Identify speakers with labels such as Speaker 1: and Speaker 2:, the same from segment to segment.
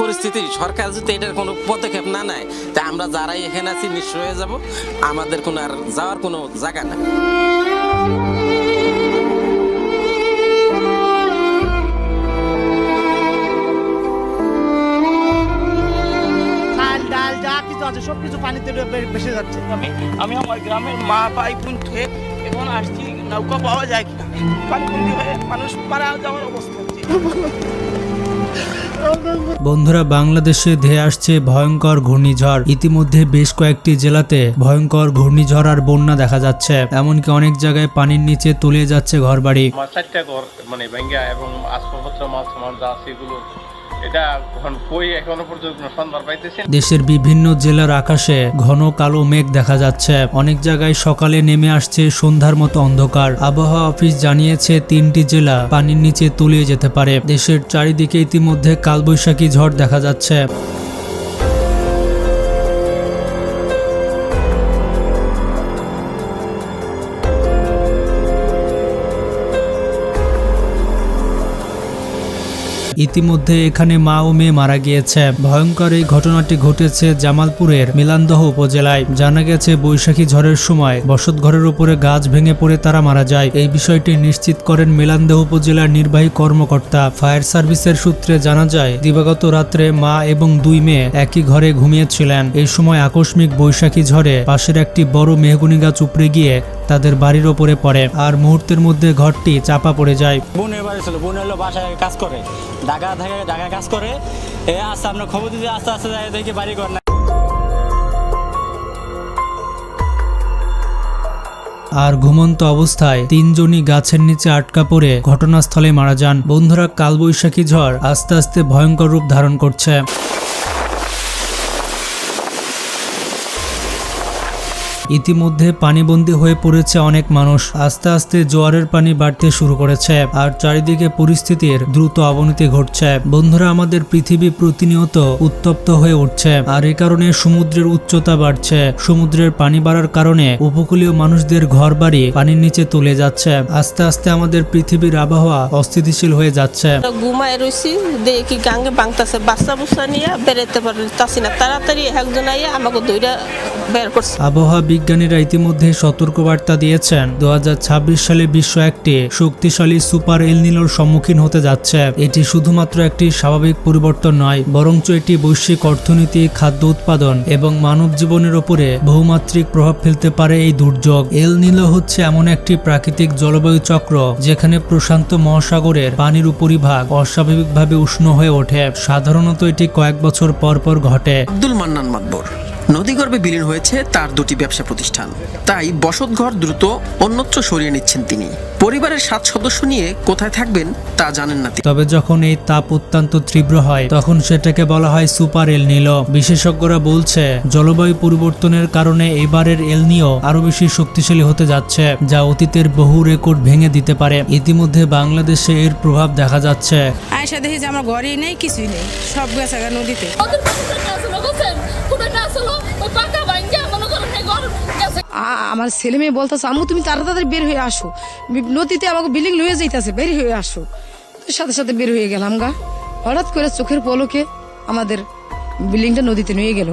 Speaker 1: পরিস্থিতি সরকার যদি এটার কোনো পদক্ষেপ না নেয় তা আমরা যারাই এখানে আছি নিঃস্ব হয়ে যাব, আমাদের কোনো আর যাওয়ার কোনো জায়গা নাই।
Speaker 2: সবকিছু পানিতে ভেসে যাচ্ছে।
Speaker 3: আমি আমার গ্রামের মা ভাই বোন থেকে এখন আসছি, নৌকা পাওয়া যায় কিনা, পানিবন্দী হয়ে মানুষ পারা যাওয়ার অবস্থা।
Speaker 4: বন্ধুরা, বাংলাদেশে ধেয়ে আসছে ভয়ঙ্কর ঘূর্ণিঝড়। ইতিমধ্যে বেশ কয়েকটি জেলাতে ভয়ঙ্কর ঘূর্ণিঝড় আর বন্যা দেখা যাচ্ছে। এমনকি অনেক জায়গায় পানির নিচে তলিয়ে যাচ্ছে ঘরবাড়ি।
Speaker 5: আমার 4টা ঘর মানে ভেঙ্গা এবং আসবাবপত্র মাছ সামান যা আছে এগুলো এটা এখনো পর্যন্ত সন্ধান পাইতেছে।
Speaker 4: দেশের বিভিন্ন জেলার আকাশে ঘন কালো মেঘ দেখা যাচ্ছে। অনেক জায়গায় সকালে নেমে আসছে সন্ধ্যার মতো অন্ধকার। আবহাওয়া অফিস জানিয়েছে 3টি জেলা পানির নিচে তলিয়ে যেতে পারে। দেশের চারিদিকে ইতিমধ্যে কালবৈশাখী ঝড় দেখা যাচ্ছে। ইতিমধ্যে এখানে মা ও মেয়ে মারা গিয়েছে। ভয়ঙ্কর এই ঘটনাটি ঘটেছে জামালপুরের মিলানদহ উপজেলায়। জানা গেছে বৈশাখী ঝড়ের সময় বসতঘরের উপরে গাছ ভেঙে পড়ে তারা মারা যায়। এই বিষয়টি নিশ্চিত করেন মিলানদহ উপজেলার নির্বাহী কর্মকর্তা। ফায়ার সার্ভিসের সূত্রে জানা যায় দিবাগত রাত্রে মা এবং 2 মেয়ে একই ঘরে ঘুমিয়েছিলেন। এই সময় আকস্মিক বৈশাখী ঝড়ে পাশের একটি বড় মেহগুনি গাছ উপড়ে গিয়ে তাদের বাড়ির ওপরে পড়ে, আর মুহূর্তের মধ্যে ঘরটি চাপা পড়ে যায়।
Speaker 6: বোনের বাড়ি ছিল, বোন হলো বাসায় কাজ করে, ঢাকা কাজ করে। আস্তে আমরা খবর দিতে আস্তে আস্তে যাই দেখি বাড়ি ঘর না।
Speaker 4: আর ঘুমন্ত অবস্থায় 3 জনই গাছের নিচে আটকা পড়ে ঘটনাস্থলে মারা যান। বন্ধুরা, কালবৈশাখী ঝড় আস্তে আস্তে ভয়ঙ্কর রূপ ধারণ করছে। ইতিমধ্যে পানিবন্দী হয়ে পড়েছে অনেক মানুষ। আস্তে আস্তে জোয়ারের পানি বাড়তে শুরু করেছে, আর চারিদিকে পরিস্থিতির দ্রুত অবনতি ঘটছে। বন্ধুরা, আমাদের পৃথিবী প্রতিনিয়ত উত্তপ্ত হয়ে উঠছে, আর এ কারণে সমুদ্রের উচ্চতা বাড়ছে। সমুদ্রের পানি বাড়ার কারণে উপকূলীয় মানুষদের ঘরবাড়ি পানির নিচে তুলে যাচ্ছে। আস্তে আস্তে আমাদের পৃথিবীর আবহাওয়া অস্থিতিশীল হয়ে যাচ্ছে।
Speaker 7: ঘুমায় রয়েছি, দেখি গাঙ্গে বাংতাছে, বাচ্চা বুচ্চা নিয়ে বেরোতে পারতাছি না। তাড়াতাড়ি একজন আইয়া আমাকে দৌড়া বের করছে।
Speaker 4: আবহাওয়া বিজ্ঞানীরা ইতিমধ্যে সতর্কবার্তা দিয়েছেন 2026 সালে বিশ্ব একটি শক্তিশালী সুপার এল নিনোর সম্মুখীন হতে যাচ্ছে। এটি শুধুমাত্র একটি স্বাভাবিক পরিবর্তন নয়, বরঞ্চ এটি বৈশ্বিক অর্থনীতি, খাদ্য উৎপাদন এবং মানব জীবনের উপরে বহুমাত্রিক প্রভাব ফেলতে পারে। এই দুর্যোগ এল নিনো হচ্ছে এমন একটি প্রাকৃতিক জলবায়ু চক্র যেখানে প্রশান্ত মহাসাগরের পানির উপরিভাগ অস্বাভাবিকভাবে উষ্ণ হয়ে ওঠে। সাধারণত এটি কয়েক বছর পর পর ঘটে।
Speaker 8: আব্দুল মান্নান মাতবর নদীগর্ভে বিলীন হয়েছে তার 2টি ব্যবসা প্রতিষ্ঠান, তাই বসতঘর দ্রুত অন্যত্র সরিয়ে নিচ্ছেন তিনি। পরিবারের 7 সদস্য নিয়ে কোথায় থাকবেন তা জানেন না।
Speaker 4: তবে যখন এই তাপ অত্যন্ত তীব্র হয় তখন সেটাকে বলা হয় সুপার এল নিনো। বিশেষজ্ঞরা বলছে জলবায়ু পরিবর্তনের কারণে এবারের এল নিনো আরো বেশি শক্তিশালী হতে যাচ্ছে, যা অতীতের বহু রেকর্ড ভেঙে দিতে পারে। ইতিমধ্যে বাংলাদেশে এর প্রভাব দেখা যাচ্ছে।
Speaker 9: আয়সা দেখি যে আমার ঘরেই নেই, কিছুই নেই, সব গেছে নদীতে। আমার ছেলে মেয়ে বলতেছে আম্মু তুমি তাড়াতাড়ি বের হয়ে আসো, নদীতে আমাকে বিল্ডিং লয়ে যাইতেছে, বের হয়ে আসো। সাথে সাথে বের হয়ে গেলাম গা। হঠাৎ করে চোখের পলকে আমাদের বিল্ডিংটা নদীতে নিয়ে গেল।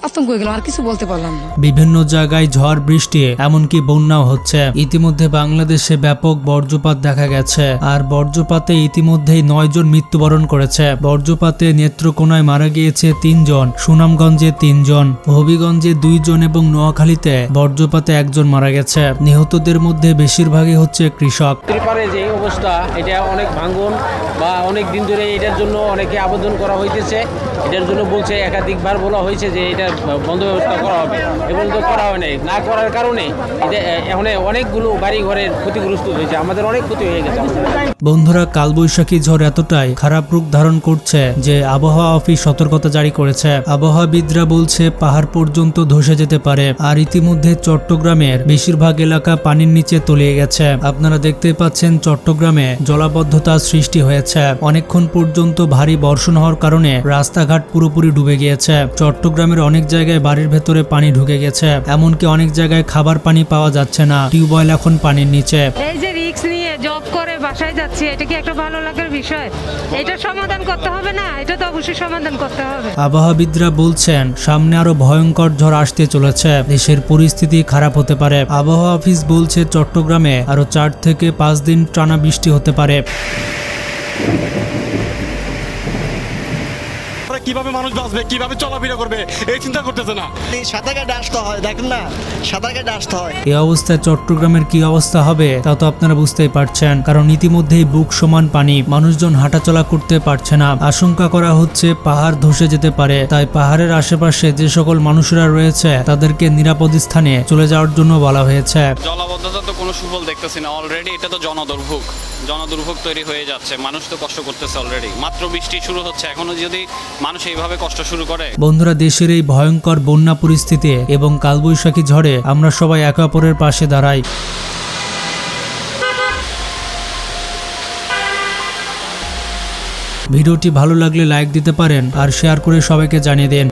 Speaker 9: আতঙ্ক হয়ে গেল, আর কিছু বলতে পারলাম না।
Speaker 4: বিভিন্ন জায়গায় ঝড় বৃষ্টি এমনকি বন্যাও হচ্ছে। ইতিমধ্যে বাংলাদেশে ব্যাপক বজ্রপাত দেখা গেছে, আর বজ্রপাতে ইতিমধ্যেই 9 জন মৃত্যুবরণ করেছে। বজ্রপাতে নেত্রকোনায় মারা গিয়েছে 3 জন, সুনামগঞ্জে 3 জন, হবিগঞ্জে 2 জন এবং নোয়াখালীতে বজ্রপাতে 1 জন মারা গেছে। নিহতদের মধ্যে বেশিরভাগই হচ্ছে কৃষক।
Speaker 10: ত্রিপারে যে অবস্থা, এটা অনেক ভাঙন বা অনেক দিন ধরে এটার জন্য অনেকে আবেদন করা হইতেছে। এটার জন্য বলছে, একাধিকবার বলা হয়েছে যে এটা বন্ধ ব্যবস্থা করা হবে, এবং তো করা হয় নাই। না করার কারণে এটা এখন অনেকগুলো বাড়ি ঘরের ক্ষতিগ্রস্ত হয়েছে, আমাদের অনেক ক্ষতি হয়ে গেছে।
Speaker 4: বন্ধুরা, কালবৈশাখী ঝড় এতটাই খারাপ রূপ ধারণ করছে যে আবহাওয়া অফিস সতর্কতা জারি করেছে। আবহাওয়াবিদরা বলছে পাহাড় পর্যন্ত ধসে যেতে পারে। আর ইতিমধ্যে চট্টগ্রামের বেশিরভাগ এলাকা পানির নিচে তলিয়ে গেছে। আপনারা দেখতে পাচ্ছেন চট্টগ্রামে জলাবদ্ধতা সৃষ্টি হয়েছে। অনেকক্ষণ পর্যন্ত ভারী বর্ষণ হওয়ার কারণে রাস্তাঘাট পুরোপুরি ডুবে গিয়েছে। চট্টগ্রামের অনেক জায়গায় বাড়ির ভেতরে পানি ঢুকে গেছে, এমনকি অনেক জায়গায় খাবার পানি পাওয়া যাচ্ছে না। টিউবওয়েল এখন পানির নিচে।
Speaker 9: এই যে রিস্ক নিয়ে
Speaker 11: জব করে বাসায় যাচ্ছি, এটা কি একটা ভালো লাগার বিষয়? এটা সমাধান করতে হবে না? এটা তো অবশ্যই সমাধান করতে হবে।
Speaker 4: আবহাওয়াবিদরা বলছেন সামনে আরো ভয়ঙ্কর ঝড় আসতে চলেছে, দেশের পরিস্থিতি খারাপ হতে পারে। আবহাওয়া অফিস বলছে চট্টগ্রামে আরো 4 থেকে 5 দিন টানা বৃষ্টি হতে পারে।
Speaker 12: কিভাবে মানুষ বাঁচবে, কিভাবে চলাফেরা করবে এই চিন্তা করতেছে না।
Speaker 2: সাঁতার কাটে আসতে হয়, দেখেন না, সাঁতার কাটে আসতে হয়।
Speaker 4: এই অবস্থায় চট্টগ্রামের কি অবস্থা হবে তা তো আপনারা বুঝতেই পারছেন, কারণ ইতিমধ্যেই বুক সমান পানি, মানুষজন হাঁটাচলা করতে পারছে না। আশঙ্কা করা হচ্ছে পাহাড় ধসে যেতে পারে, তাই পাহাড়ের আশেপাশে যে সকল মানুষরা রয়েছে তাদেরকে নিরাপদ স্থানে চলে যাওয়ার জন্য বলা হয়েছে।
Speaker 13: জলাবদ্ধতা তো কোনো সুফল দেখতেছি না, অলরেডি এটা তো জনদুর্ভোগ তৈরি হয়ে যাচ্ছে, মানুষ তো কষ্ট করতেছে অলরেডি। মাত্র বৃষ্টি শুরু হচ্ছে, এখনো যদি মানুষ এইভাবে কষ্ট শুরু করে।
Speaker 4: বন্ধুরা, দেশের এই ভয়ঙ্কর বন্যা পরিস্থিতি এবং কালবৈশাখী ঝড়ে আমরা সবাই একে অপরের পাশে দাঁড়াই। ভিডিওটি ভালো লাগলে লাইক দিতে পারেন আর শেয়ার করে সবাইকে জানিয়ে দেন।